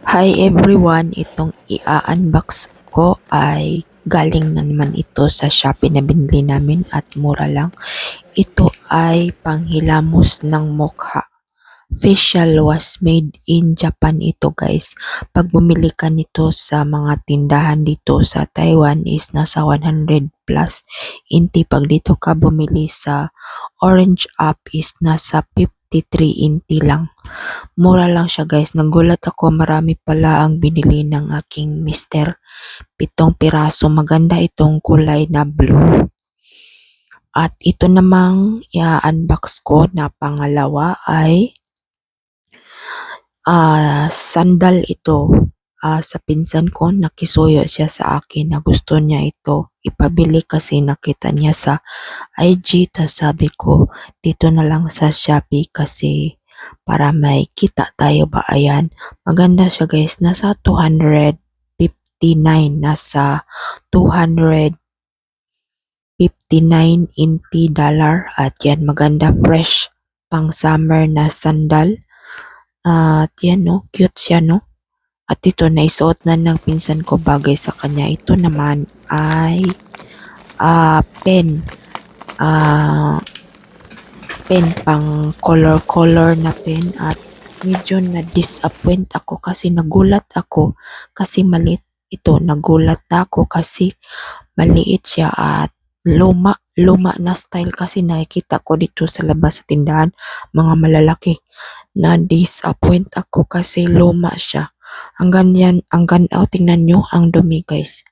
Hi everyone, itong i-unbox ko ay galing na naman ito sa Shopee na binili namin at mura lang. Ito ay panghilamos ng mokha. Facial was made in Japan ito guys. Pag bumili ka nito sa mga tindahan dito sa Taiwan is nasa 100 plus. Inti pag dito ka bumili sa Orange App is nasa 53 inti lang. Mura lang siya guys. Nagulat ako, marami pala ang binili ng aking mister. 7 piraso. Maganda itong kulay na blue. At ito namang i-unbox ko na pangalawa ay sandal ito. Sa pinsan ko, nakisuyo siya sa akin na gusto niya ito ipabili kasi nakita niya sa IG. Tas sabi ko, dito na lang sa Shopee kasi para may kita tayo ba. Ayan, maganda siya guys. Nasa 259. Nasa 259 NT dollar. At yan, maganda, fresh pang summer na sandal. At yan no, cute siya no. At ito, naisuot na ng pinsan ko, bagay sa kanya. Ito naman ay pen. Pen pang color na pen. At medyo na-disappoint ako kasi nagulat ako kasi maliit ito. Nagulat na ako kasi maliit siya at luma na style kasi nakikita ko dito sa labas sa tindahan, mga malalaki. Na-disappoint ako kasi luma siya. Ang ganyan, tingnan nyo, ang dumi guys.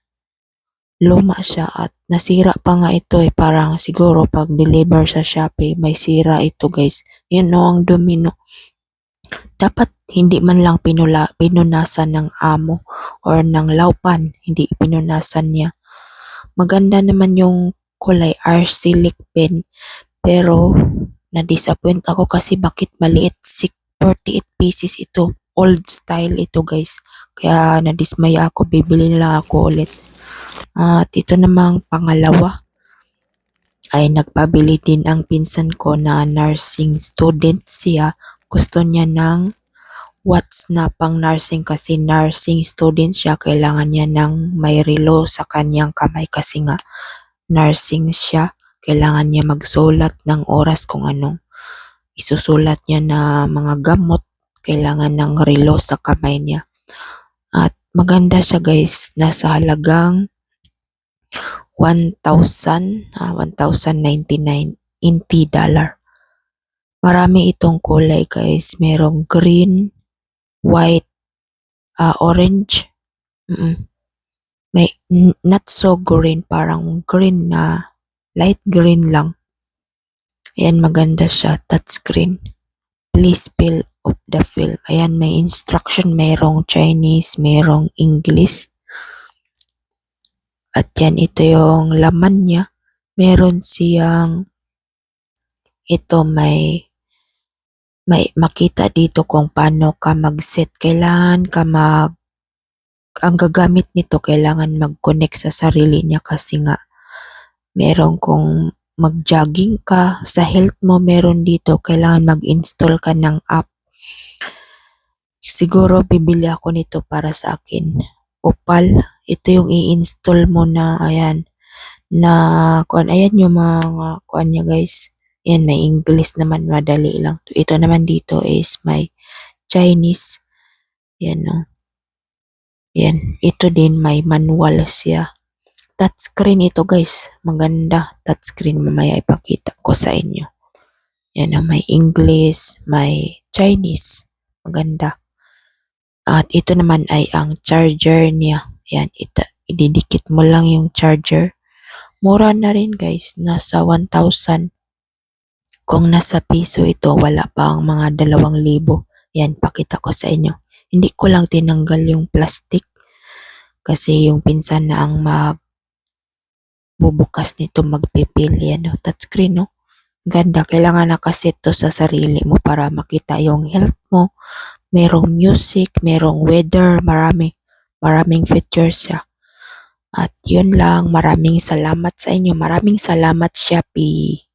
Luma siya at nasira pa nga ito parang siguro pag deliver sa Shopee may sira ito guys. Yan no, ang dumi no. Dapat hindi man lang pinunasan ng amo or ng laupan, hindi pinunasan niya. Maganda naman yung kulay arsenic pen pero na-disappoint ako kasi bakit maliit. 48 pieces ito. Old style ito guys. Kaya nadismaya ako, bibili na lang ako ulit. At ito namang pangalawa ay nagpabili din ang pinsan ko na nursing student siya. Gusto niya ng watch na pang nursing kasi nursing student siya. Kailangan niya ng may relo sa kanyang kamay kasi nga nursing siya. Kailangan niya magsulat ng oras kung anong isusulat niya na mga gamot. Kailangan ng relo sa kamay niya. At maganda siya guys. Nasa halagang 1,099 NT dollar. Marami itong kulay guys. Merong green, white, orange. May not so green, parang green na light green lang. Ayan, maganda siya, touchscreen. Please fill of the film. Ayan, may instruction, merong Chinese, merong English. At yan, ito yung laman niya. Meron siyang, ito may makita dito kung paano ka mag-set. Kailangan ka ang gagamit nito, kailangan mag-connect sa sarili niya kasi nga meron kung mag-jogging ka sa health mo, meron dito kailangan mag-install ka ng app. Siguro bibili ako nito para sa akin. Opal, ito yung i-install mo na ayan na kuan. Ayan yung mga kuan niya guys. Ayan, may English naman, madali lang. Ito naman dito is may Chinese. Ayan no. Ayan, ito din may manual siya. Touchscreen ito guys. Maganda. Touchscreen, mamaya ipakita ko sa inyo. Yan, may English, may Chinese. Maganda. At ito naman ay ang charger niya. Yan, ididikit mo lang yung charger. Mura na rin guys. Nasa 1,000. Kung nasa piso ito, wala pa ang mga 2,000. Yan, pakita ko sa inyo. Hindi ko lang tinanggal yung plastic kasi yung pinsan na ang bubukas nito, magpipil. Yan no, touchscreen no. Ganda, kailangan nakaset to sa sarili mo para makita yung health mo. Merong music, merong weather, maraming features siya. At yun lang, maraming salamat sa inyo. Maraming salamat Shopee.